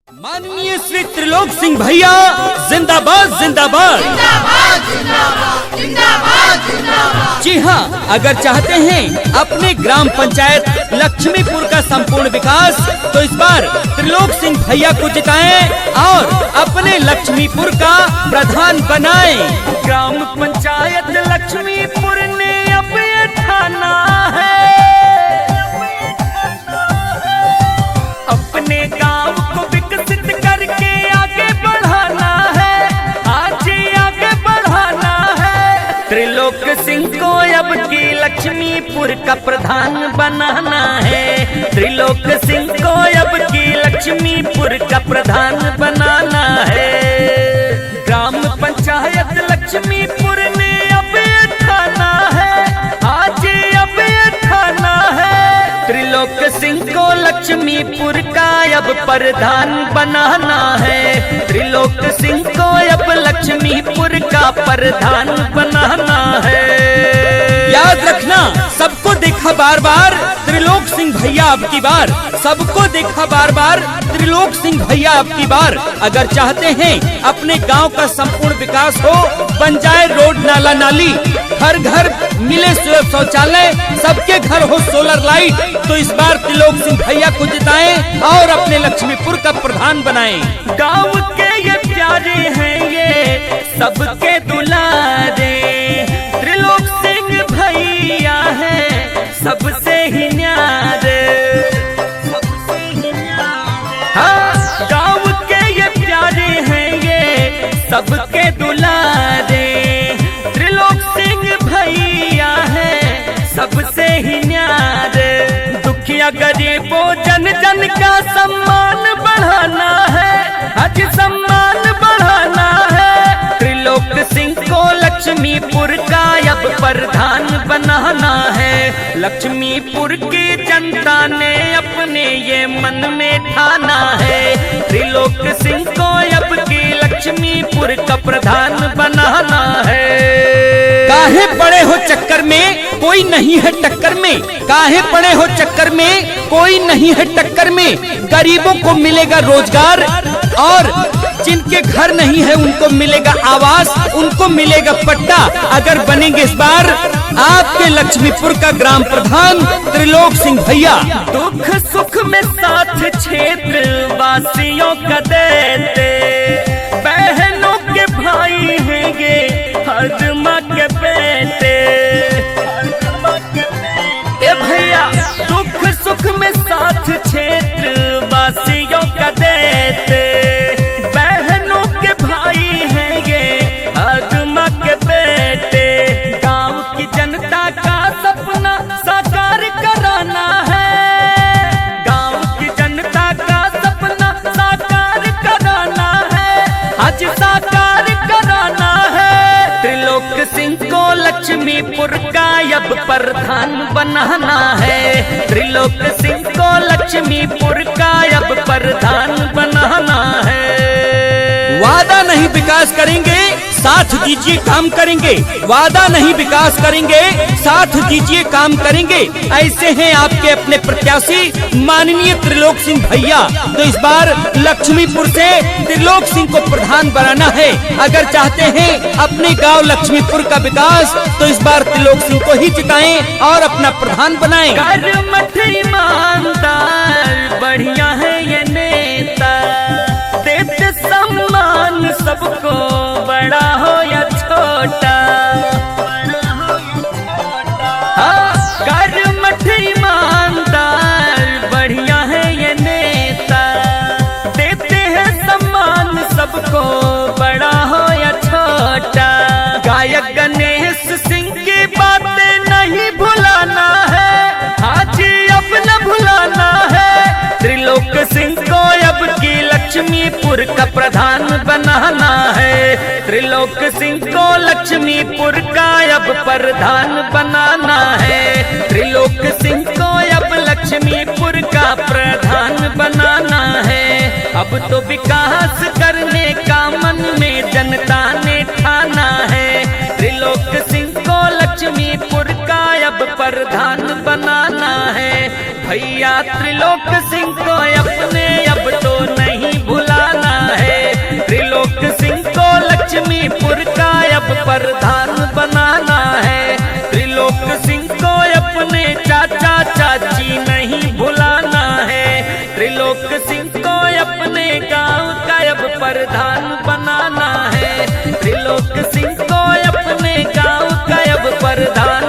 माननीय श्री त्रिलोक सिंह भैया जिंदाबाद जिंदाबाद जिंदाबाद जिंदाबाद जिंदाबाद। जी हाँ, अगर चाहते हैं अपने ग्राम पंचायत लक्ष्मीपुर का संपूर्ण विकास तो इस बार त्रिलोक सिंह भैया को जिताएं और अपने लक्ष्मीपुर का प्रधान बनाएं। ग्राम पंचायत लक्ष्मीपुर ने अब ये ठाना है अपने गांव को विकसित करके आगे बढ़ाना है, आज आगे बढ़ाना है। त्रिलोक सिंह को अब की लक्ष्मीपुर का प्रधान बनाना है। त्रिलोक सिंह को अब की लक्ष्मीपुर का प्रधान बनाना है। ग्राम पंचायत लक्ष्मीपुर ने अब ये ठाना है, आज अब ये ठाना है। त्रिलोक सिंह को लक्ष्मीपुर का अब प्रधान बनाना है। त्रिलोक सिंह को अब लक्ष्मीपुर का प्रधान बनाना है। याद रखना, सबको देखा बार बार त्रिलोक सिंह भैया अब की बार, सबको देखा बार बार त्रिलोक सिंह भैया अब की बार। अगर चाहते हैं अपने गांव का संपूर्ण विकास हो, बन जाए रोड नाला नाली, हर घर मिले शौचालय, सबके घर हो सोलर लाइट, तो इस बार त्रिलोक सिंह भैया को जिताएं और अपने लक्ष्मीपुर का प्रधान बनाएं। गांव के ये प्यारे हैं, ये सबके दुलारे, त्रिलोक सिंह भैया है सबसे ही न्यारे। हाँ, गांव के ये प्यारे हैं, ये सबके दुलारे, त्रिलोक सिंह भैया है सबसे ही न्यारे। दुखिया गरीबों जन जन का सम्मान बढ़ाना है, आज सम्मान बढ़ाना है। त्रिलोक सिंह को लक्ष्मीपुर का अब प्रधान बनाना है। लक्ष्मीपुर की जनता ने अपने ये मन में ठाना है। त्रिलोक सिंह को अब की लक्ष्मीपुर का प्रधान बनाना है। काहे पड़े हो चक्कर में, कोई नहीं है टक्कर में, काहे पड़े हो चक्कर में, कोई नहीं है टक्कर में। गरीबों को मिलेगा रोजगार और जिनके घर नहीं है उनको मिलेगा आवास, उनको मिलेगा पट्टा। अगर बनेंगे इस बार आपके लक्ष्मीपुर का ग्राम प्रधान त्रिलोक सिंह भैया। दुख सुख में साथ क्षेत्र वासियों का देते, बहनों के भाई हैं ये हर माँ के बेटे। ए भैया, दुख सुख में साथ क्षेत्र वासियों का देते, बहनों के भाई हैं ये हर माँ के बेटे। गांव की जनता का सपना साकार कराना है, गांव की जनता का सपना साकार कराना है, आज साकार कराना है। त्रिलोक सिंह को लक्ष्मीपुर का अब प्रधान बनाना है। त्रिलोक सिंह को लक्ष्मीपुर का अब प्रधान बनाना है। वादा नहीं विकास करेंगे, साथ दीजिए काम करेंगे। वादा नहीं विकास करेंगे, साथ दीजिए काम करेंगे। ऐसे हैं आपके अपने प्रत्याशी माननीय त्रिलोक सिंह भैया। तो इस बार लक्ष्मीपुर से त्रिलोक सिंह को प्रधान बनाना है। अगर चाहते हैं अपने गांव लक्ष्मीपुर का विकास तो इस बार त्रिलोक सिंह को ही जिताएं और अपना प्रधान बनाएं। कर्मठ ईमानदार बढ़िया है ये नेता, देते सम्मान सबको, बड़ा हो या छोटा। हाँ, कर्मठ ईमानदार बढ़िया है ये नेता, देते हैं सम्मान सबको, बड़ा हो या छोटा। गायक गणेश सिंह की बातें नहीं भुलाना है, आज अब न भुलाना है। त्रिलोक सिंह को अब की लक्ष्मीपुर का प्रधान बनाना है। त्रिलोक सिंह को लक्ष्मीपुर का अब प्रधान बनाना है। त्रिलोक सिंह को अब लक्ष्मीपुर का प्रधान बनाना है। अब तो विकास करने का मन में जनता ने ठाना है। त्रिलोक सिंह को लक्ष्मीपुर का अब प्रधान बनाना है। भैया त्रिलोक सिंह को अपने अब तो नहीं भूल अपने गांव का अब प्रधान बनाना है। त्रिलोक सिंह को अपने गांव का अब प्रधान